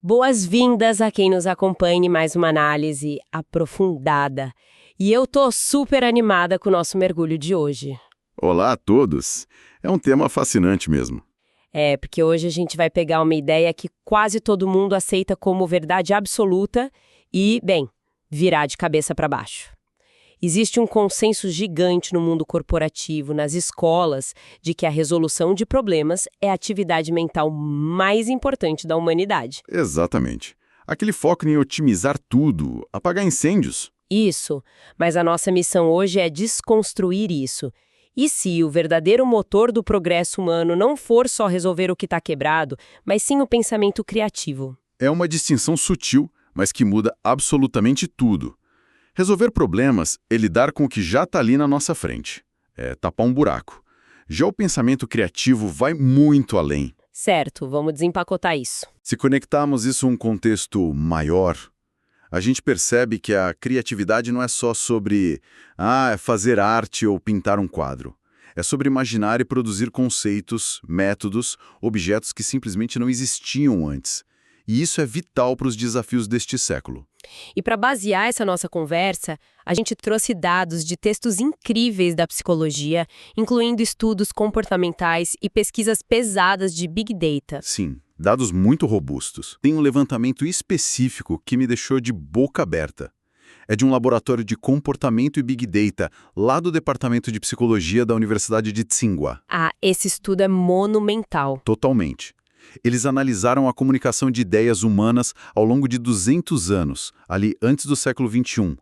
Boas-vindas a quem nos acompanha em mais uma análise aprofundada. E eu tô super animada com o nosso mergulho de hoje. Olá a todos! É um tema fascinante mesmo. Porque hoje a gente vai pegar uma ideia que quase todo mundo aceita como verdade absoluta e, bem, virar de cabeça para baixo. Existe um consenso gigante no mundo corporativo, nas escolas, de que a resolução de problemas é a atividade mental mais importante da humanidade. Exatamente. Aquele foco em otimizar tudo, apagar incêndios. Isso, mas a nossa missão hoje é desconstruir isso. E se o verdadeiro motor do progresso humano não for só resolver o que está quebrado, mas sim o pensamento criativo? É uma distinção sutil, mas que muda absolutamente tudo. Resolver problemas é lidar com o que já está ali na nossa frente. É tapar um buraco. Já o pensamento criativo vai muito além. Certo, vamos desempacotar isso. Se conectarmos isso a um contexto maior, a gente percebe que a criatividade não é só sobre fazer arte ou pintar um quadro. É sobre imaginar e produzir conceitos, métodos, objetos que simplesmente não existiam antes. E isso é vital para os desafios deste século. E para basear essa nossa conversa, a gente trouxe dados de textos incríveis da psicologia, incluindo estudos comportamentais e pesquisas pesadas de Big Data. Sim, dados muito robustos. Tem um levantamento específico que me deixou de boca aberta. É de um laboratório de comportamento e Big Data, lá do Departamento de Psicologia da Universidade de Tsinghua. Esse estudo é monumental. Totalmente. Eles analisaram a comunicação de ideias humanas ao longo de 200 anos, ali antes do século XXI.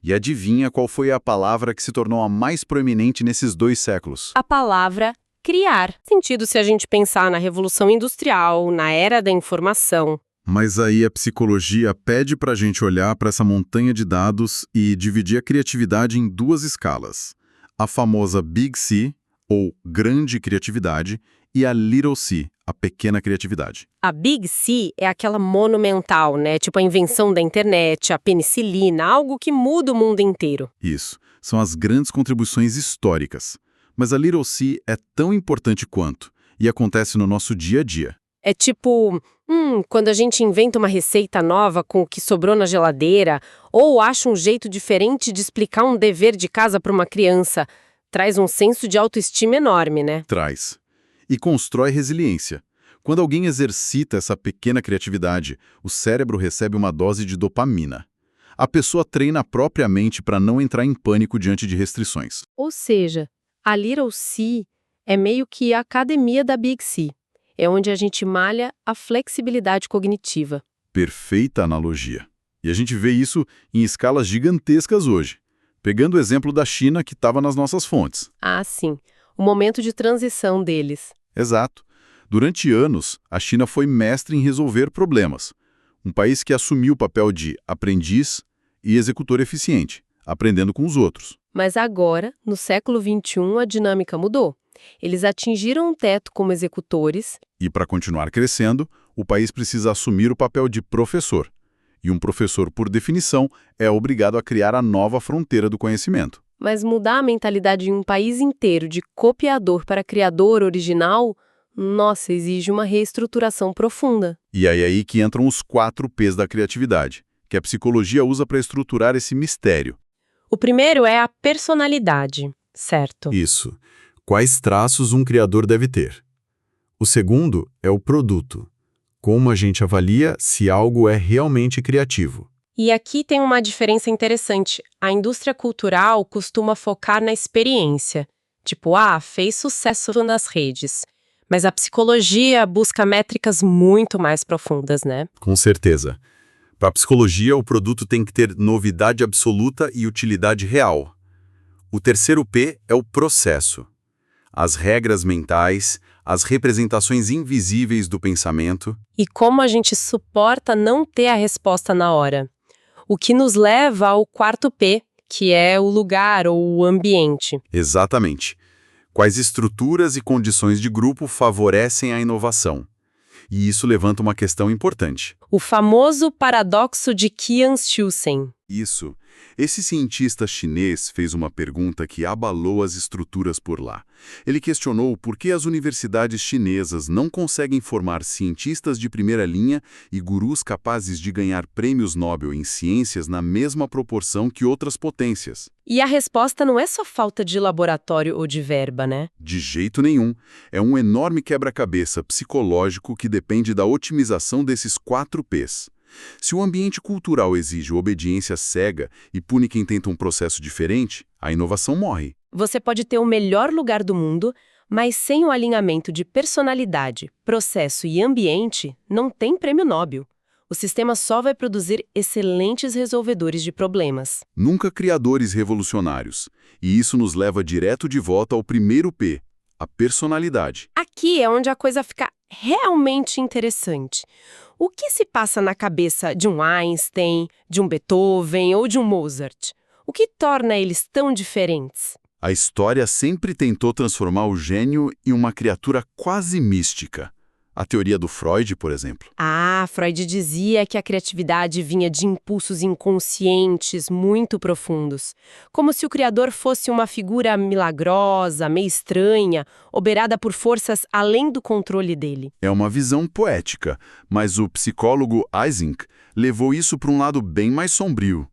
E adivinha qual foi a palavra que se tornou a mais proeminente nesses 2 séculos? A palavra criar. Sentido se a gente pensar na Revolução Industrial, na Era da Informação. Mas aí a psicologia pede para a gente olhar para essa montanha de dados e dividir a criatividade em 2 escalas. A famosa Big C, ou grande criatividade, e a Little C, a pequena criatividade. A Big C é aquela monumental, né? Tipo a invenção da internet, a penicilina, algo que muda o mundo inteiro. Isso, são as grandes contribuições históricas. Mas a Little C é tão importante quanto, e acontece no nosso dia a dia. É tipo, quando a gente inventa uma receita nova com o que sobrou na geladeira, ou acha um jeito diferente de explicar um dever de casa para uma criança. Traz um senso de autoestima enorme, né? Traz. E constrói resiliência. Quando alguém exercita essa pequena criatividade, o cérebro recebe uma dose de dopamina. A pessoa treina a própria mente para não entrar em pânico diante de restrições. Ou seja, a Little C é meio que a academia da Big C. É onde a gente malha a flexibilidade cognitiva. Perfeita analogia. E a gente vê isso em escalas gigantescas hoje. Pegando o exemplo da China que estava nas nossas fontes. Sim. O momento de transição deles. Exato. Durante anos, a China foi mestre em resolver problemas. Um país que assumiu o papel de aprendiz e executor eficiente, aprendendo com os outros. Mas agora, no século XXI, a dinâmica mudou. Eles atingiram um teto como executores. E para continuar crescendo, o país precisa assumir o papel de professor. E um professor, por definição, é obrigado a criar a nova fronteira do conhecimento. Mas mudar a mentalidade em um país inteiro de copiador para criador original, nossa, exige uma reestruturação profunda. E é aí que entram os 4 P's da criatividade, que a psicologia usa para estruturar esse mistério. O primeiro é a personalidade, certo? Isso. Quais traços um criador deve ter? O segundo é o produto. Como a gente avalia se algo é realmente criativo? E aqui tem uma diferença interessante. A indústria cultural costuma focar na experiência. Tipo, fez sucesso nas redes. Mas a psicologia busca métricas muito mais profundas, né? Com certeza. Para a psicologia, o produto tem que ter novidade absoluta e utilidade real. O terceiro P é o processo. As regras mentais, as representações invisíveis do pensamento. E como a gente suporta não ter a resposta na hora. O que nos leva ao quarto P, que é o lugar ou o ambiente. Exatamente. Quais estruturas e condições de grupo favorecem a inovação? E isso levanta uma questão importante. O famoso paradoxo de Kian-Schussen. Isso. Esse cientista chinês fez uma pergunta que abalou as estruturas por lá. Ele questionou por que as universidades chinesas não conseguem formar cientistas de primeira linha e gurus capazes de ganhar prêmios Nobel em ciências na mesma proporção que outras potências. E a resposta não é só falta de laboratório ou de verba, né? De jeito nenhum. É um enorme quebra-cabeça psicológico que depende da otimização desses 4 P's. Se o ambiente cultural exige obediência cega e pune quem tenta um processo diferente, a inovação morre. Você pode ter o melhor lugar do mundo, mas sem o alinhamento de personalidade, processo e ambiente, não tem prêmio Nobel. O sistema só vai produzir excelentes resolvedores de problemas. Nunca criadores revolucionários. E isso nos leva direto de volta ao primeiro P, a personalidade. Aqui é onde a coisa fica realmente interessante. O que se passa na cabeça de um Einstein, de um Beethoven ou de um Mozart? O que torna eles tão diferentes? A história sempre tentou transformar o gênio em uma criatura quase mística. A teoria do Freud, por exemplo. Freud dizia que a criatividade vinha de impulsos inconscientes muito profundos, como se o criador fosse uma figura milagrosa, meio estranha, oberada por forças além do controle dele. É uma visão poética, mas o psicólogo Eysenck levou isso para um lado bem mais sombrio.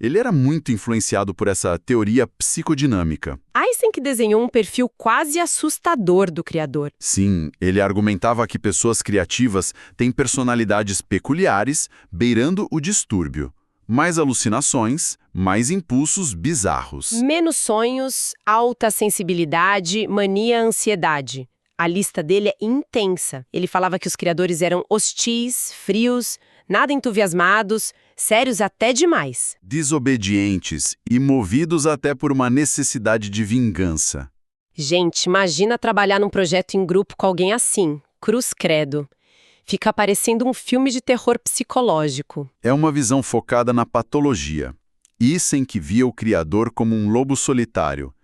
Ele era muito influenciado por essa teoria psicodinâmica. Eysenck desenhou um perfil quase assustador do criador. Sim, ele argumentava que pessoas criativas têm personalidades peculiares, beirando o distúrbio. Mais alucinações, mais impulsos bizarros. Menos sonhos, alta sensibilidade, mania, ansiedade. A lista dele é intensa. Ele falava que os criadores eram hostis, frios, nada entusiasmados, sérios até demais. Desobedientes e movidos até por uma necessidade de vingança. Gente, imagina trabalhar num projeto em grupo com alguém assim, cruz credo. Fica parecendo um filme de terror psicológico. É uma visão focada na patologia. Isso que via o criador como um lobo solitário,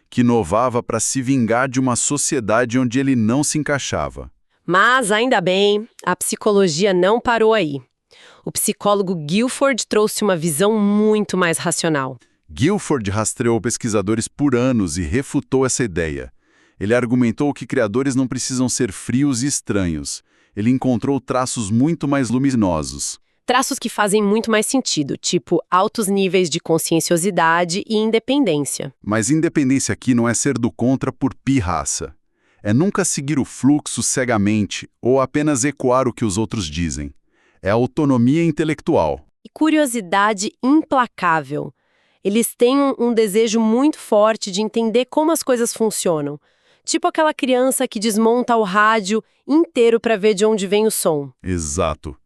que inovava para se vingar de uma sociedade onde ele não se encaixava. Mas, ainda bem, a psicologia não parou aí. O psicólogo Guilford trouxe uma visão muito mais racional. Guilford rastreou pesquisadores por anos e refutou essa ideia. Ele argumentou que criadores não precisam ser frios e estranhos. Ele encontrou traços muito mais luminosos. Traços que fazem muito mais sentido, tipo altos níveis de conscienciosidade e independência. Mas independência aqui não é ser do contra por pirraça. É nunca seguir o fluxo cegamente ou apenas ecoar o que os outros dizem. É autonomia intelectual. E curiosidade implacável. Eles têm um desejo muito forte de entender como as coisas funcionam. Tipo aquela criança que desmonta o rádio inteiro para ver de onde vem o som. Exato.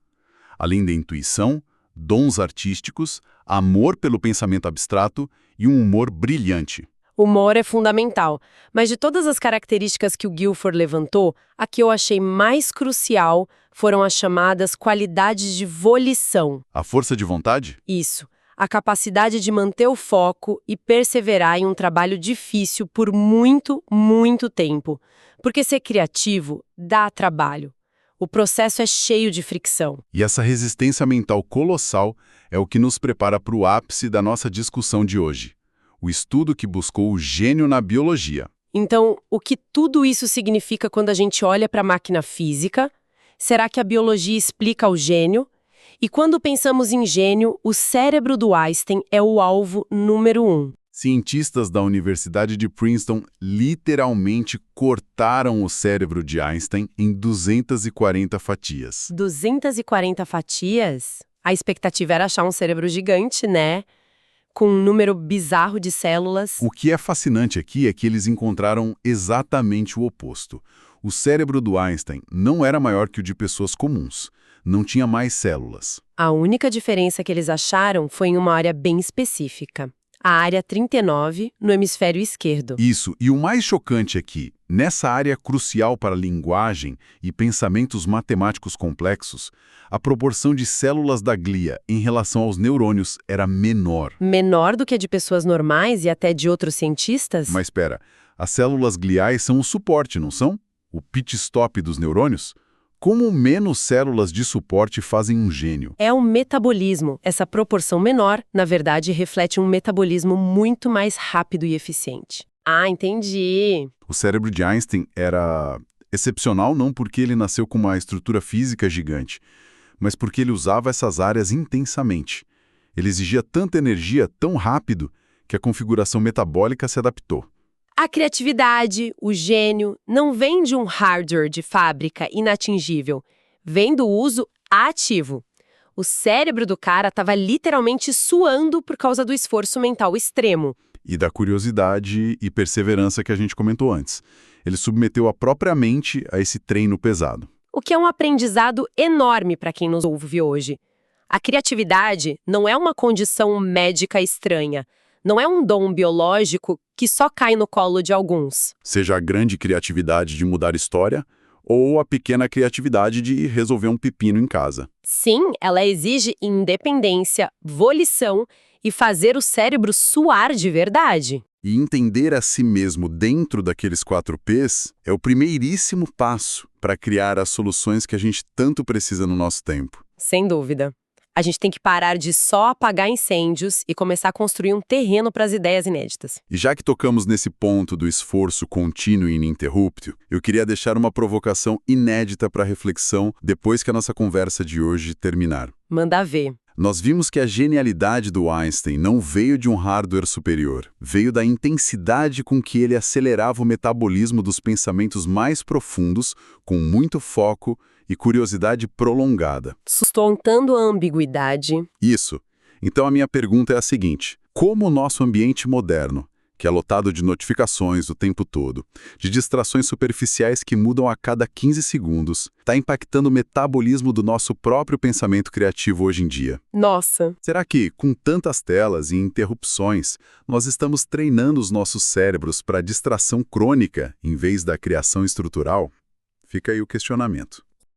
Além da intuição, dons artísticos, amor pelo pensamento abstrato e um humor brilhante. O humor é fundamental, mas de todas as características que o Guilford levantou, a que eu achei mais crucial foram as chamadas qualidades de volição. A força de vontade? Isso. A capacidade de manter o foco e perseverar em um trabalho difícil por muito, muito tempo. Porque ser criativo dá trabalho. O processo é cheio de fricção. E essa resistência mental colossal é o que nos prepara para o ápice da nossa discussão de hoje. O estudo que buscou o gênio na biologia. Então, o que tudo isso significa quando a gente olha para a máquina física? Será que a biologia explica o gênio? E quando pensamos em gênio, o cérebro do Einstein é o alvo número 1. Cientistas da Universidade de Princeton literalmente cortaram o cérebro de Einstein em 240 fatias. 240 fatias? A expectativa era achar um cérebro gigante, né? Com um número bizarro de células. O que é fascinante aqui é que eles encontraram exatamente o oposto. O cérebro do Einstein não era maior que o de pessoas comuns. Não tinha mais células. A única diferença que eles acharam foi em uma área bem específica. A área 39, no hemisfério esquerdo. Isso, e o mais chocante é que, nessa área crucial para a linguagem e pensamentos matemáticos complexos, a proporção de células da glia em relação aos neurônios era menor. Menor do que a de pessoas normais e até de outros cientistas? Mas espera, as células gliais são o suporte, não são? O pit stop dos neurônios? Como menos células de suporte fazem um gênio? É o metabolismo. Essa proporção menor, na verdade, reflete um metabolismo muito mais rápido e eficiente. Ah, entendi. O cérebro de Einstein era excepcional não porque ele nasceu com uma estrutura física gigante, mas porque ele usava essas áreas intensamente. Ele exigia tanta energia tão rápido que a configuração metabólica se adaptou. A criatividade, o gênio, não vem de um hardware de fábrica inatingível, vem do uso ativo. O cérebro do cara estava literalmente suando por causa do esforço mental extremo. E da curiosidade e perseverança que a gente comentou antes. Ele submeteu a própria mente a esse treino pesado. O que é um aprendizado enorme para quem nos ouve hoje. A criatividade não é uma condição médica estranha. Não é um dom biológico que só cai no colo de alguns. Seja a grande criatividade de mudar história ou a pequena criatividade de resolver um pepino em casa. Sim, ela exige independência, volição e fazer o cérebro suar de verdade. E entender a si mesmo dentro daqueles 4 Ps é o primeiríssimo passo para criar as soluções que a gente tanto precisa no nosso tempo. Sem dúvida. A gente tem que parar de só apagar incêndios e começar a construir um terreno para as ideias inéditas. E já que tocamos nesse ponto do esforço contínuo e ininterrupto, eu queria deixar uma provocação inédita para reflexão depois que a nossa conversa de hoje terminar. Manda ver. Nós vimos que a genialidade do Einstein não veio de um hardware superior, veio da intensidade com que ele acelerava o metabolismo dos pensamentos mais profundos, com muito foco e curiosidade prolongada. Sustentando a ambiguidade. Isso. Então a minha pergunta é a seguinte: como o nosso ambiente moderno, que é lotado de notificações o tempo todo, de distrações superficiais que mudam a cada 15 segundos, está impactando o metabolismo do nosso próprio pensamento criativo hoje em dia? Nossa. Será que, com tantas telas e interrupções, nós estamos treinando os nossos cérebros para distração crônica em vez da criação estrutural? Fica aí o questionamento.